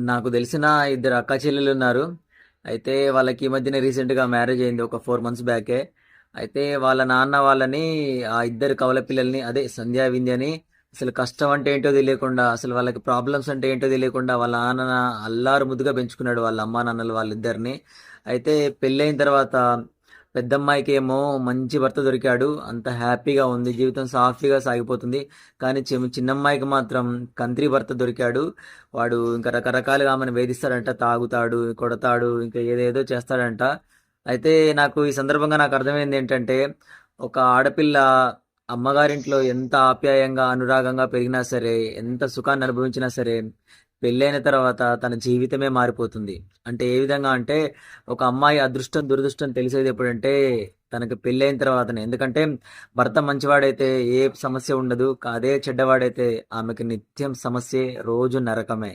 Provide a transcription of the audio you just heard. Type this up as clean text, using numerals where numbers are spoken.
నాకు తెలిసిన ఇద్దరు అక్క చెల్లెలు ఉన్నారు. అయితే వాళ్ళకి ఈ మధ్యనే రీసెంట్గా మ్యారేజ్ అయింది, ఒక 4 మంత్స్ బ్యాకే. అయితే వాళ్ళ నాన్న వాళ్ళని, ఆ ఇద్దరు కవల పిల్లల్ని, అదే సంధ్యా వింధ్యని, అసలు కష్టం అంటే ఏంటో తెలియకుండా, అసలు వాళ్ళకి ప్రాబ్లమ్స్ అంటే ఏంటో తెలియకుండా వాళ్ళ నాన్న అల్లారు ముద్దుగా పెంచుకున్నాడు, వాళ్ళ అమ్మా నాన్నలు వాళ్ళిద్దరిని. అయితే పెళ్ళైన తర్వాత పెద్దమ్మాయికి ఏమో మంచి భర్త దొరికాడు, అంత హ్యాపీగా ఉంది, జీవితం సాఫీగా సాగిపోతుంది. కానీ చిన్నమ్మాయికి మాత్రం కంత్రి భర్త దొరికాడు. వాడు ఇంకా రకరకాలుగా ఆమెను వేధిస్తాడంట, తాగుతాడు, కొడతాడు, ఇంకా ఏదేదో చేస్తాడంట. అయితే నాకు ఈ సందర్భంగా నాకు అర్థమైంది ఏంటంటే, ఒక ఆడపిల్ల అమ్మగారింట్లో ఎంత ఆప్యాయంగా అనురాగంగా పెరిగినా సరే, ఎంత సుఖాన్ని అనుభవించినా సరే, పెళ్ళైన తర్వాత తన జీవితమే మారిపోతుంది. అంటే ఏ విధంగా అంటే, ఒక అమ్మాయి అదృష్టం దురదృష్టం తెలిసేది ఎప్పుడంటే తనకి పెళ్ళైన తర్వాతనే. ఎందుకంటే భర్త మంచివాడైతే ఏ సమస్య ఉండదు, అదే చెడ్డవాడైతే ఆమెకి నిత్యం సమస్యే, రోజు నరకమే.